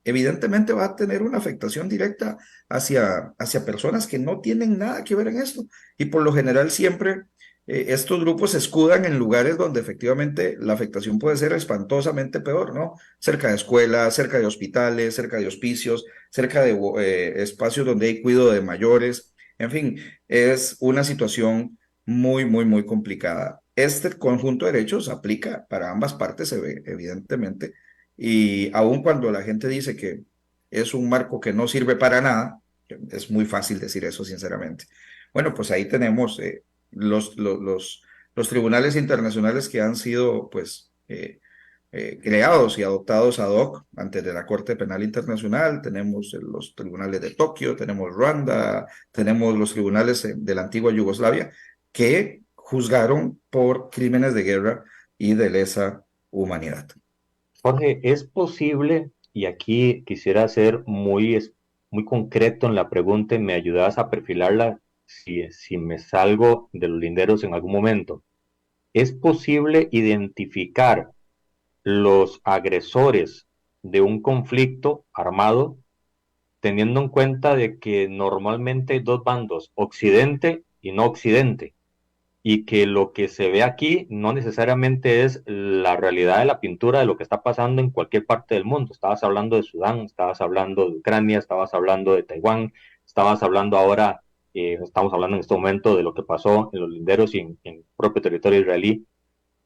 evidentemente va a tener una afectación directa hacia personas que no tienen nada que ver en esto. Y por lo general siempre estos grupos se escudan en lugares donde efectivamente la afectación puede ser espantosamente peor, ¿no? Cerca de escuelas, cerca de hospitales, cerca de hospicios, cerca de espacios donde hay cuidado de mayores. En fin, es una situación muy, muy, muy complicada. Este conjunto de derechos aplica para ambas partes, se ve, evidentemente, y aun cuando la gente dice que es un marco que no sirve para nada, es muy fácil decir eso, sinceramente. Bueno, pues ahí tenemos los, los, los, los tribunales internacionales que han sido, pues, creados y adoptados ad hoc ante la Corte Penal Internacional. Tenemos los tribunales de Tokio, tenemos Ruanda, tenemos los tribunales de la antigua Yugoslavia que juzgaron por crímenes de guerra y de lesa humanidad. Jorge, ¿es posible, y aquí quisiera ser muy concreto en la pregunta y me ayudas a perfilarla si me salgo de los linderos en algún momento? ¿Es posible identificar los agresores de un conflicto armado teniendo en cuenta de que normalmente hay dos bandos, Occidente y no Occidente? Y que lo que se ve aquí no necesariamente es la realidad de la pintura de lo que está pasando en cualquier parte del mundo. Estabas hablando de Sudán, estabas hablando de Ucrania, estabas hablando de Taiwán, estabas hablando ahora, estamos hablando en este momento de lo que pasó en los linderos y en el propio territorio israelí.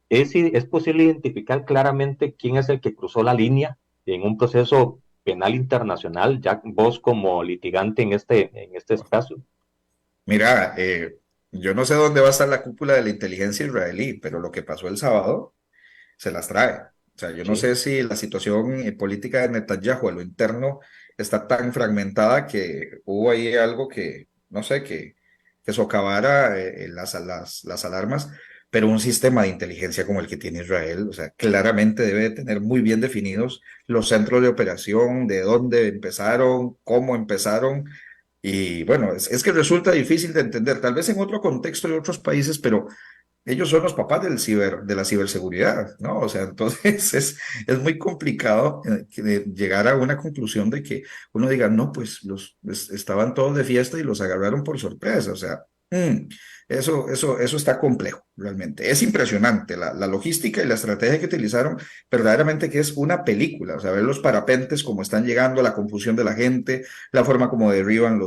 ¿Es posible identificar claramente quién es el que cruzó la línea en un proceso penal internacional, ya vos como litigante en este espacio? Mira, yo no sé dónde va a estar la cúpula de la inteligencia israelí, pero lo que pasó el sábado se las trae. O sea, yo no Sí. sé si la situación política de Netanyahu a lo interno está tan fragmentada que hubo ahí algo que, no sé, que socavara las alarmas, pero un sistema de inteligencia como el que tiene Israel, o sea, claramente debe de tener muy bien definidos los centros de operación, de dónde empezaron, cómo empezaron. Y bueno, es que resulta difícil de entender, tal vez en otro contexto de otros países, pero ellos son los papás de la ciberseguridad, ¿no? O sea, entonces es muy complicado llegar a una conclusión de que uno diga, no, pues estaban todos de fiesta y los agarraron por sorpresa. O sea, eso está complejo, realmente. Es impresionante la logística y la estrategia que utilizaron, verdaderamente que es una película. O sea, ver los parapentes, cómo están llegando, la confusión de la gente, la forma como derriban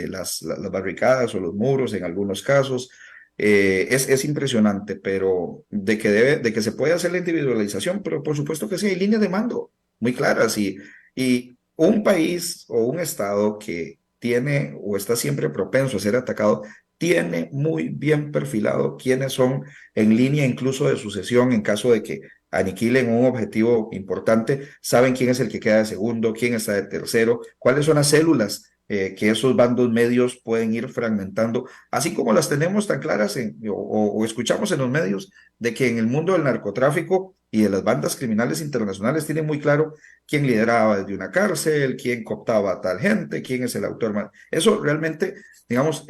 las barricadas o los muros en algunos casos. Es impresionante, pero de que se puede hacer la individualización, pero por supuesto que sí, hay líneas de mando muy claras y un país o un estado que tiene o está siempre propenso a ser atacado, tiene muy bien perfilado quiénes son en línea incluso de sucesión en caso de que aniquilen un objetivo importante, saben quién es el que queda de segundo, quién está de tercero, cuáles son las células que esos bandos medios pueden ir fragmentando así como las tenemos tan claras o escuchamos en los medios de que en el mundo del narcotráfico y de las bandas criminales internacionales tienen muy claro quién lideraba desde una cárcel, quién cooptaba a tal gente, quién es el autor. Eso realmente, digamos,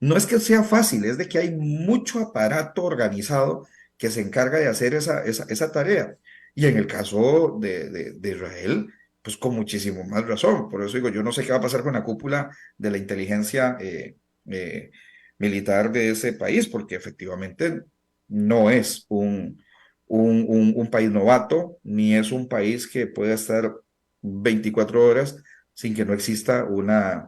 no es que sea fácil, es de que hay mucho aparato organizado que se encarga de hacer esa tarea. Y en el caso de Israel, pues con muchísimo más razón. Por eso digo, yo no sé qué va a pasar con la cúpula de la inteligencia eh, militar de ese país, porque efectivamente no es un país novato, ni es un país que pueda estar 24 horas sin que no exista una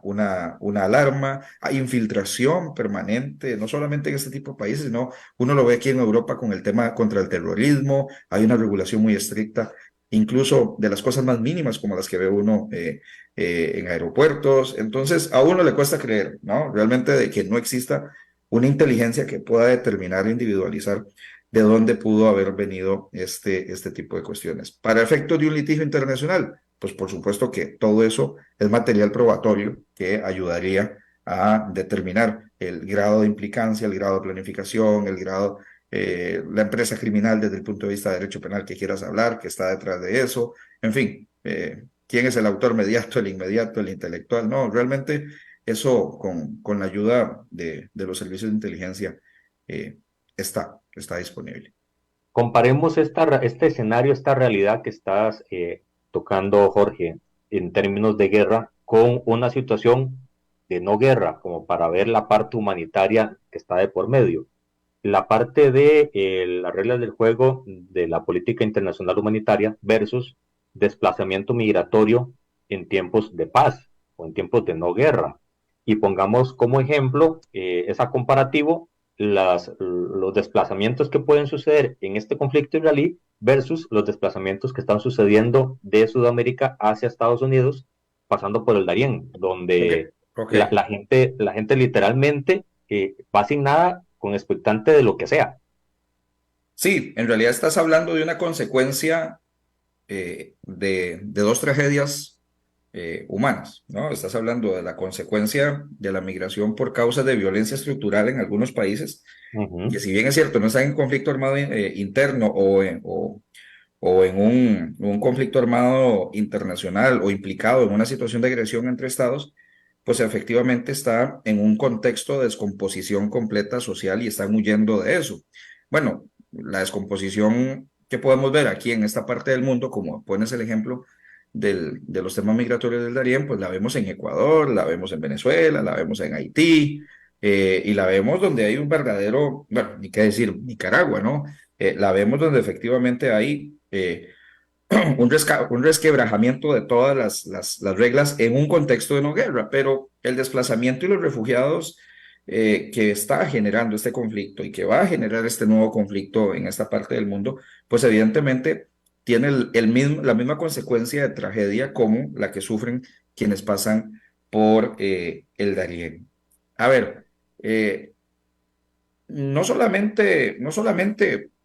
alarma. Hay infiltración permanente, no solamente en este tipo de países, sino uno lo ve aquí en Europa con el tema contra el terrorismo, hay una regulación muy estricta incluso de las cosas más mínimas como las que ve uno en aeropuertos. Entonces, a uno le cuesta creer, ¿no? Realmente de que no exista una inteligencia que pueda determinar e individualizar de dónde pudo haber venido este tipo de cuestiones. Para efectos de un litigio internacional, pues por supuesto que todo eso es material probatorio que ayudaría a determinar el grado de implicancia, el grado de planificación, el grado, la empresa criminal desde el punto de vista de derecho penal que quieras hablar, que está detrás de eso, en fin, quién es el autor mediato, el inmediato, el intelectual. No, realmente eso con la ayuda de los servicios de inteligencia eh, está disponible. Comparemos este escenario, esta realidad que estás tocando, Jorge, en términos de guerra, con una situación de no guerra, como para ver la parte humanitaria que está de por medio. La parte de las reglas del juego de la política internacional humanitaria versus desplazamiento migratorio en tiempos de paz o en tiempos de no guerra. Y pongamos como ejemplo esa comparativo los desplazamientos que pueden suceder en este conflicto israelí versus los desplazamientos que están sucediendo de Sudamérica hacia Estados Unidos, pasando por el Darién, Ok, donde ok. la gente literalmente va asignada con expectante de lo que sea. Sí, en realidad estás hablando de una consecuencia de dos tragedias humanas, ¿no? Estás hablando de la consecuencia de la migración por causas de violencia estructural en algunos países, Ujú. que si bien es cierto, no están en conflicto armado interno o en un conflicto armado internacional o implicado en una situación de agresión entre estados, pues efectivamente está en un contexto de descomposición completa social y están huyendo de eso. Bueno, la descomposición que podemos ver aquí en esta parte del mundo, como pones el ejemplo de los temas migratorios del Darién, pues la vemos en Ecuador, la vemos en Venezuela, la vemos en Haití, y la vemos donde hay un verdadero, bueno, ni qué decir, Nicaragua, ¿no? La vemos donde efectivamente hay un resquebrajamiento de todas las reglas en un contexto de no guerra, pero el desplazamiento y los refugiados que está generando este conflicto y que va a generar este nuevo conflicto en esta parte del mundo, pues evidentemente tiene la misma consecuencia de tragedia como la que sufren quienes pasan por el Darién. A ver, eh, no solamente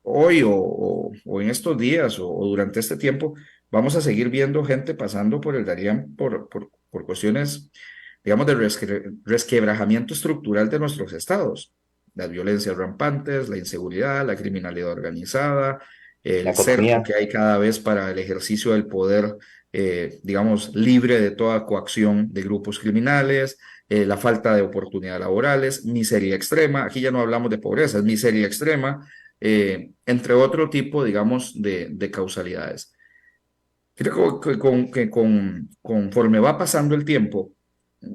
hoy o en estos días o durante este tiempo, vamos a seguir viendo gente pasando por el Darién por cuestiones, digamos, de resquebrajamiento estructural de nuestros estados. Las violencias rampantes, la inseguridad, la criminalidad organizada, La el cerco economía, que hay cada vez para el ejercicio del poder, digamos, libre de toda coacción de grupos criminales, la falta de oportunidades laborales, miseria extrema, aquí ya no hablamos de pobreza, es miseria extrema, entre otro tipo, digamos, de causalidades. Creo que conforme va pasando el tiempo,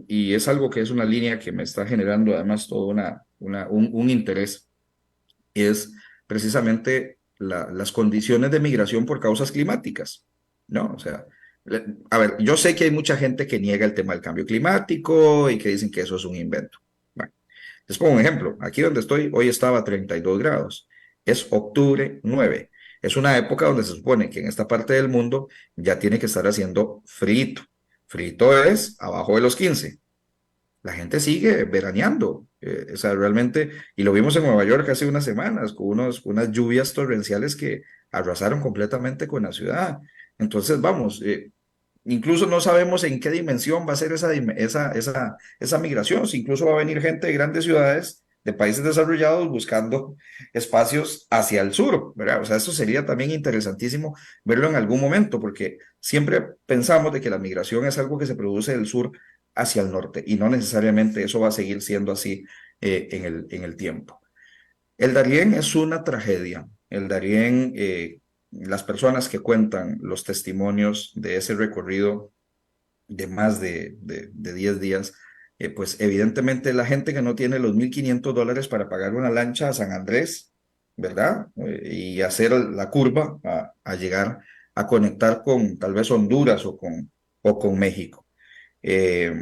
y es algo que es una línea que me está generando además todo un interés, es precisamente las condiciones de migración por causas climáticas, ¿no? O sea, a ver, yo sé que hay mucha gente que niega el tema del cambio climático y que dicen que eso es un invento. Bueno, les pongo un ejemplo. Aquí donde estoy, hoy estaba a 32 grados. Es octubre 9. Es una época donde se supone que en esta parte del mundo ya tiene que estar haciendo frito. Frito es abajo de los 15. La gente sigue veraneando. O sea, realmente, y lo vimos en Nueva York hace unas semanas, con unas lluvias torrenciales que arrasaron completamente con la ciudad. Entonces, vamos, incluso no sabemos en qué dimensión va a ser esa migración, si incluso va a venir gente de grandes ciudades, de países desarrollados, buscando espacios hacia el sur, ¿verdad? O sea, eso sería también interesantísimo verlo en algún momento, porque siempre pensamos de que la migración es algo que se produce del sur hacia el norte, y no necesariamente eso va a seguir siendo así en el tiempo. El Darién es una tragedia. El Darién, las personas que cuentan los testimonios de ese recorrido de más de 10 días, pues evidentemente la gente que no tiene los $1,500 para pagar una lancha a San Andrés, ¿verdad? Y hacer la curva a llegar a conectar con tal vez Honduras o con México. Eh,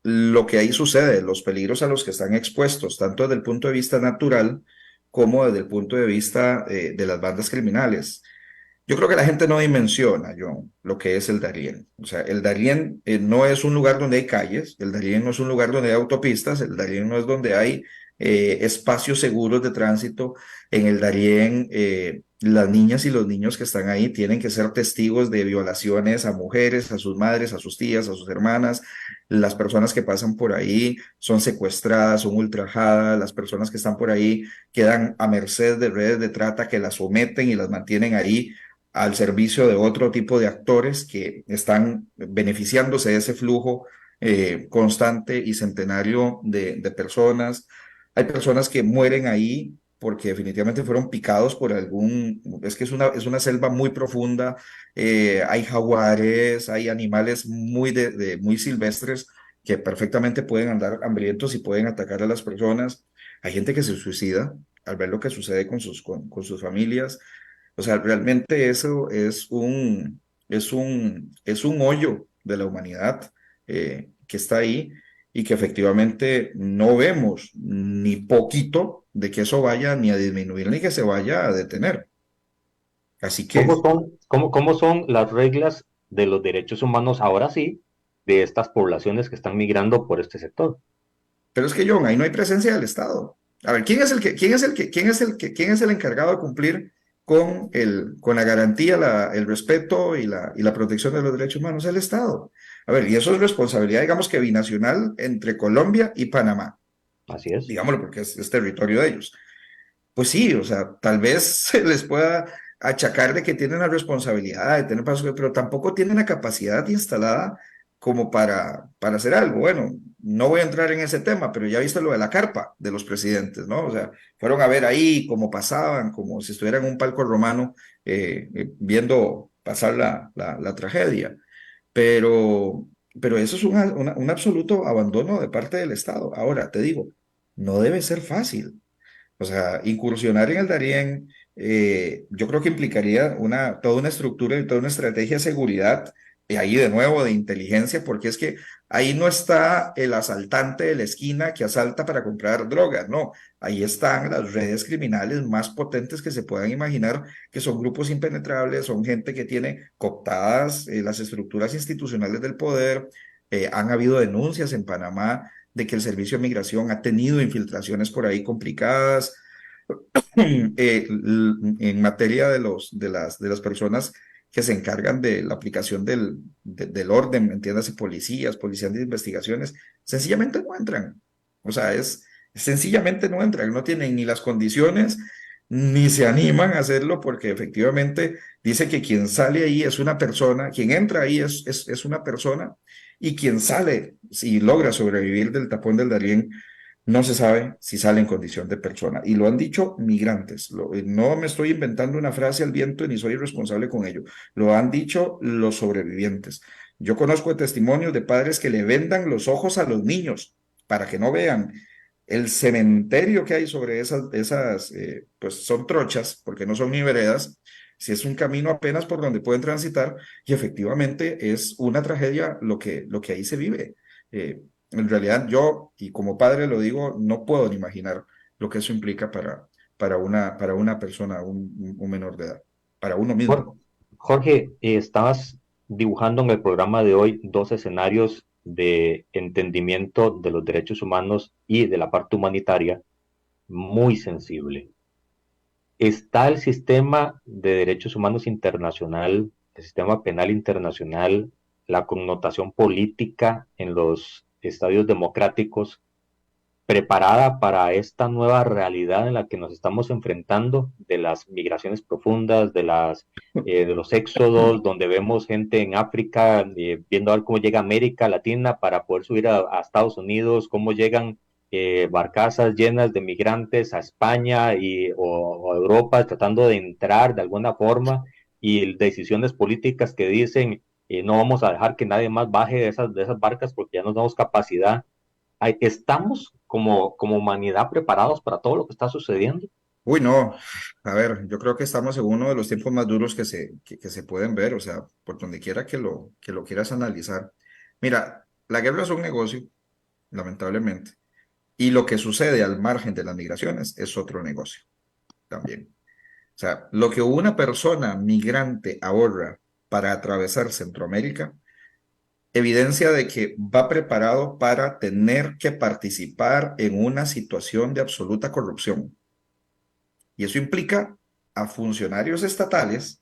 lo que ahí sucede, los peligros a los que están expuestos, tanto desde el punto de vista natural como desde el punto de vista de las bandas criminales. Yo creo que la gente no dimensiona, John, lo que es el Darién. O sea, el Darién no es un lugar donde hay calles, el Darién no es un lugar donde hay autopistas, el Darién no es donde hay espacios seguros de tránsito. En el Darién las niñas y los niños que están ahí tienen que ser testigos de violaciones a mujeres, a sus madres, a sus tías, a sus hermanas. Las personas que pasan por ahí son secuestradas, son ultrajadas. Las personas que están por ahí quedan a merced de redes de trata que las someten y las mantienen ahí al servicio de otro tipo de actores que están beneficiándose de ese flujo constante y centenario de personas. Hay personas que mueren ahí porque definitivamente fueron picados por es que es una selva muy profunda, hay jaguares, hay animales muy silvestres que perfectamente pueden andar hambrientos y pueden atacar a las personas. Hay gente que se suicida al ver lo que sucede con sus familias. O sea, realmente eso es un hoyo de la humanidad que está ahí y que efectivamente no vemos ni poquito de que eso vaya ni a disminuir ni que se vaya a detener. Así que, Cómo son las reglas de los derechos humanos ahora sí de estas poblaciones que están migrando por este sector? pero es que John, ahí no hay presencia del Estado. A ver, quién es el encargado de cumplir con la garantía, el respeto y la protección de los derechos humanos? El Estado. A ver, y eso es responsabilidad, digamos que binacional entre Colombia y Panamá, Así es. digámoslo porque es territorio de ellos. Pues sí, o sea, tal vez se les pueda achacar de que tienen la responsabilidad de tener pasos, pero tampoco tienen la capacidad instalada como para hacer algo. Bueno, no voy a entrar en ese tema, pero ya viste lo de la carpa de los presidentes, ¿no? O sea, fueron a ver ahí cómo pasaban, como si estuvieran en un palco romano viendo pasar la tragedia. Pero, pero eso es un absoluto abandono de parte del Estado. Ahora, te digo, no debe ser fácil. O sea, incursionar en el Darién, yo creo que implicaría toda una estructura y toda una estrategia de seguridad, y ahí de nuevo de inteligencia, porque es que ahí no está el asaltante de la esquina que asalta para comprar drogas, no, ahí están las redes criminales más potentes que se puedan imaginar, que son grupos impenetrables, son gente que tiene cooptadas las estructuras institucionales del poder. Han habido denuncias en Panamá de que el Servicio de Migración ha tenido infiltraciones por ahí complicadas en materia de las personas que se encargan de la aplicación del orden, entiéndase, policías de investigaciones, sencillamente no entran. O sea, sencillamente no entran, no tienen ni las condiciones ni se animan a hacerlo porque efectivamente dice que quien sale ahí es una persona, quien entra ahí es una persona y quien sale, si logra sobrevivir del tapón del Darién, no se sabe si sale en condición de persona. Y lo han dicho migrantes. No me estoy inventando una frase al viento ni soy responsable con ello. Lo han dicho los sobrevivientes. Yo conozco testimonios de padres que le vendan los ojos a los niños para que no vean el cementerio que hay sobre pues son trochas, porque no son ni veredas, si es un camino apenas por donde pueden transitar, y efectivamente es una tragedia lo que ahí se vive. En realidad yo, y como padre lo digo, no puedo ni imaginar lo que eso implica para una persona, un menor de edad, para uno Jor- mismo. Jorge, estabas dibujando en el programa de hoy dos escenarios de entendimiento de los derechos humanos y de la parte humanitaria muy sensible. Está el sistema de derechos humanos internacional, el sistema penal internacional, la connotación política en los estadios democráticos preparada para esta nueva realidad en la que nos estamos enfrentando, de las migraciones profundas, de los éxodos, donde vemos gente en África viendo a ver cómo llega a América Latina para poder subir a Estados Unidos, cómo llegan barcazas llenas de migrantes a España o a Europa tratando de entrar de alguna forma y decisiones políticas que dicen no vamos a dejar que nadie más baje de esas barcas porque ya no tenemos capacidad. ¿Estamos como humanidad preparados para todo lo que está sucediendo? Uy, no, a ver, yo creo que estamos en uno de los tiempos más duros que se pueden ver, o sea, por donde quiera que lo quieras analizar. Mira, la guerra es un negocio, lamentablemente, y lo que sucede al margen de las migraciones es otro negocio también. O sea, lo que una persona migrante ahorra para atravesar Centroamérica, evidencia de que va preparado para tener que participar en una situación de absoluta corrupción. Y eso implica a funcionarios estatales,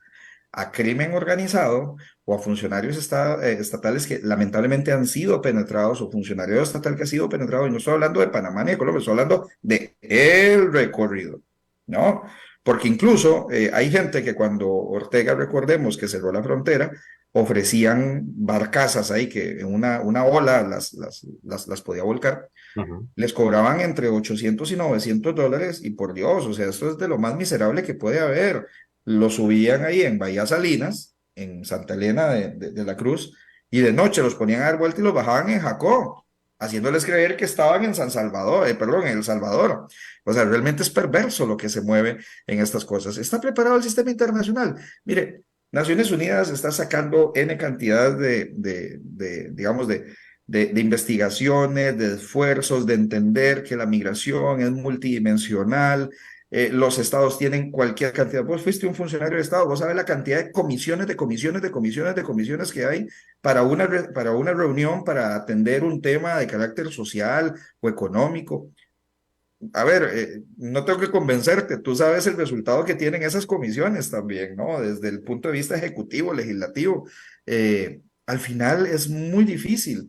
a crimen organizado o a funcionarios estatales que lamentablemente han sido penetrados o funcionario estatal que ha sido penetrado, y no estoy hablando de Panamá ni de Colombia, estoy hablando de el recorrido, ¿no? Porque incluso hay gente que cuando Ortega, recordemos que cerró la frontera, ofrecían barcazas ahí que en una ola las podía volcar, Ujú. les cobraban entre 800 y $900, y por Dios, o sea, esto es de lo más miserable que puede haber. Lo subían ahí en Bahía Salinas, en Santa Elena de la Cruz, y de noche los ponían a dar vuelta y los bajaban en Jacó, haciéndoles creer que estaban en San Salvador, perdón, en El Salvador. O sea, realmente es perverso lo que se mueve en estas cosas. ¿Está preparado el sistema internacional? Mire, Naciones Unidas está sacando N cantidad digamos, de investigaciones, de esfuerzos, de entender que la migración es multidimensional. Los estados tienen cualquier cantidad. Vos fuiste un funcionario de estado, vos sabes la cantidad de comisiones que hay para una reunión, para atender un tema de carácter social o económico. A ver, no tengo que convencerte, tú sabes el resultado que tienen esas comisiones también, ¿no? Desde el punto de vista ejecutivo, legislativo. Al final es muy difícil.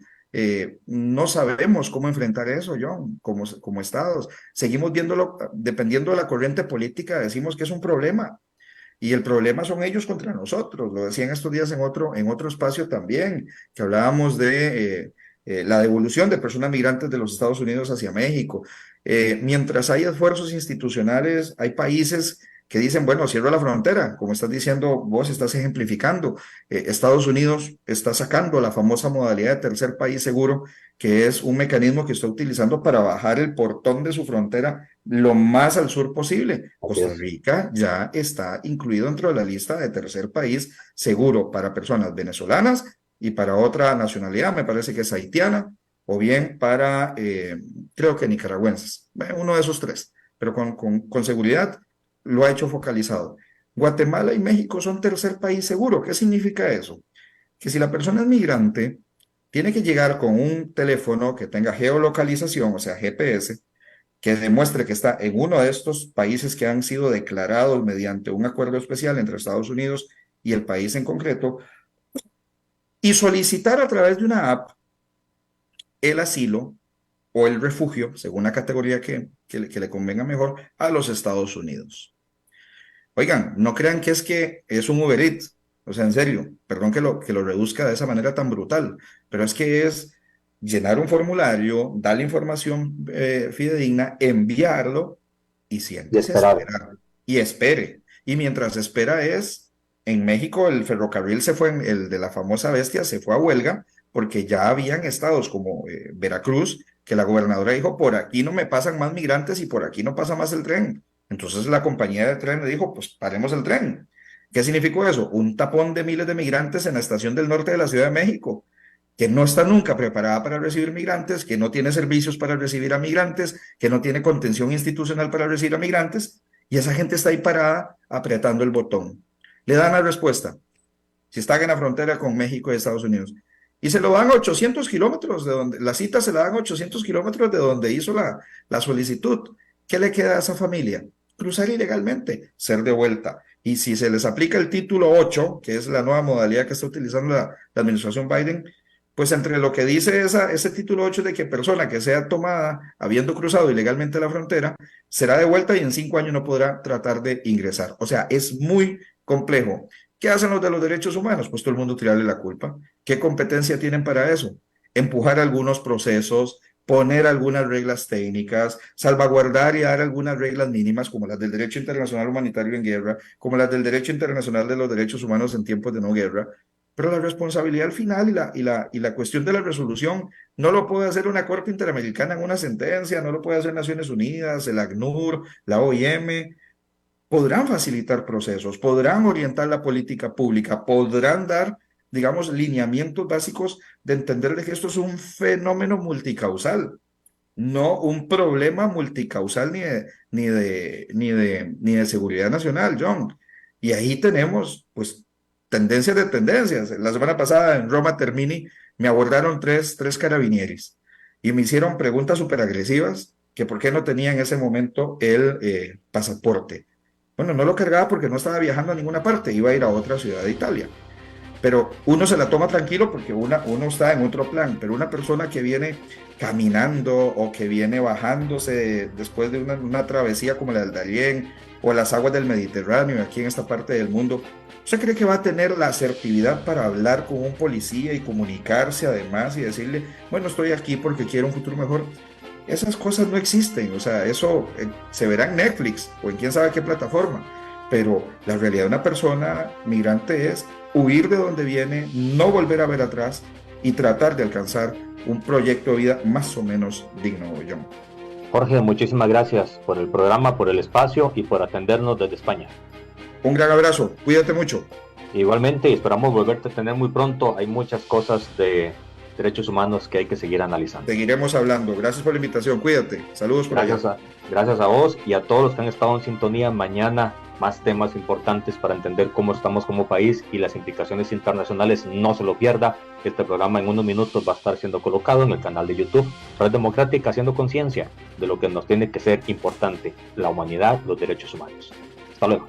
No sabemos cómo enfrentar eso, John, como estados. Seguimos viéndolo, dependiendo de la corriente política, decimos que es un problema. Y el problema son ellos contra nosotros. Lo decían estos días en otro espacio también, que hablábamos de la devolución de personas migrantes de los Estados Unidos hacia México. Mientras hay esfuerzos institucionales, hay países que dicen, bueno, cierro la frontera, como estás diciendo, vos estás ejemplificando. Estados Unidos está sacando la famosa modalidad de tercer país seguro, que es un mecanismo que está utilizando para bajar el portón de su frontera lo más al sur posible. Así Costa es. Rica ya está incluido dentro de la lista de tercer país seguro para personas venezolanas y para otra nacionalidad, me parece que es haitiana, o bien para, creo que nicaragüenses, uno de esos tres, pero con seguridad lo ha hecho focalizado. Guatemala y México son tercer país seguro. ¿Qué significa eso? Que si la persona es migrante, tiene que llegar con un teléfono que tenga geolocalización, o sea, GPS, que demuestre que está en uno de estos países que han sido declarados mediante un acuerdo especial entre Estados Unidos y el país en concreto, y solicitar a través de una app el asilo o el refugio, según la categoría que le convenga mejor, a los Estados Unidos. Oigan, no crean que es un Uber Eats, o sea, en serio, perdón que lo reduzca de esa manera tan brutal, pero es que es llenar un formulario, darle información fidedigna, enviarlo y Y siéntese a esperar. esperar. Y espere. Y mientras espera en México el ferrocarril se fue, el de la famosa bestia, se fue a huelga porque ya habían estados como Veracruz, que la gobernadora dijo, por aquí no me pasan más migrantes y por aquí no pasa más el tren. Entonces la compañía de tren le dijo, pues paremos el tren. ¿Qué significó eso? Un tapón de miles de migrantes en la estación del norte de la Ciudad de México, que no está nunca preparada para recibir migrantes, que no tiene servicios para recibir a migrantes, que no tiene contención institucional para recibir a migrantes, y esa gente está ahí parada apretando el botón. Le dan la respuesta, si están en la frontera con México y Estados Unidos, y se lo dan a 800 kilómetros de donde, la cita se la dan a 800 kilómetros de donde hizo la solicitud. ¿Qué le queda a esa familia? Cruzar ilegalmente, ser de vuelta. Y si se les aplica el título 8, que es la nueva modalidad que está utilizando la administración Biden, pues entre lo que dice ese título 8 de que persona que sea tomada habiendo cruzado ilegalmente la frontera, será devuelta y en 5 años no podrá tratar de ingresar. O sea, es muy complejo. ¿Qué hacen los de los derechos humanos? Pues todo el mundo tirarle la culpa. ¿Qué competencia tienen para eso? Empujar algunos procesos, poner algunas reglas técnicas, salvaguardar y dar algunas reglas mínimas como las del derecho internacional humanitario en guerra, como las del derecho internacional de los derechos humanos en tiempos de no guerra. Pero la responsabilidad al final y la cuestión de la resolución no lo puede hacer una Corte Interamericana en una sentencia, no lo puede hacer Naciones Unidas, el ACNUR, la OIM. Podrán facilitar procesos, podrán orientar la política pública, podrán dar, digamos, lineamientos básicos de entender de que esto es un fenómeno multicausal, no un problema multicausal ni de seguridad nacional, John. Y ahí tenemos, pues, tendencias de tendencias. La semana pasada en Roma Termini me abordaron tres carabinieris y me hicieron preguntas súper agresivas que por qué no tenía en ese momento el pasaporte. Bueno, no lo cargaba porque no estaba viajando a ninguna parte, iba a ir a otra ciudad de Italia. Pero uno se la toma tranquilo porque uno está en otro plan, pero una persona que viene caminando o que viene bajándose después de una travesía como la del Darién o las aguas del Mediterráneo, aquí en esta parte del mundo, ¿usted cree que va a tener la asertividad para hablar con un policía y comunicarse además y decirle, bueno, estoy aquí porque quiero un futuro mejor? Esas cosas no existen, o sea, eso se verá en Netflix o en quién sabe qué plataforma, pero la realidad de una persona migrante es huir de donde viene, no volver a ver atrás y tratar de alcanzar un proyecto de vida más o menos digno, John. Jorge, muchísimas gracias por el programa, por el espacio y por atendernos desde España. Un gran abrazo, cuídate mucho. Igualmente, esperamos volverte a tener muy pronto. Hay muchas cosas de derechos humanos que hay que seguir analizando. Seguiremos hablando. Gracias por la invitación. Cuídate. Saludos por allá. Gracias a vos y a todos los que han estado en sintonía. Mañana más temas importantes para entender cómo estamos como país y las implicaciones internacionales. No se lo pierda. Este programa en unos minutos va a estar siendo colocado en el canal de YouTube Red Democrática, haciendo conciencia de lo que nos tiene que ser importante: la humanidad, los derechos humanos. Hasta luego.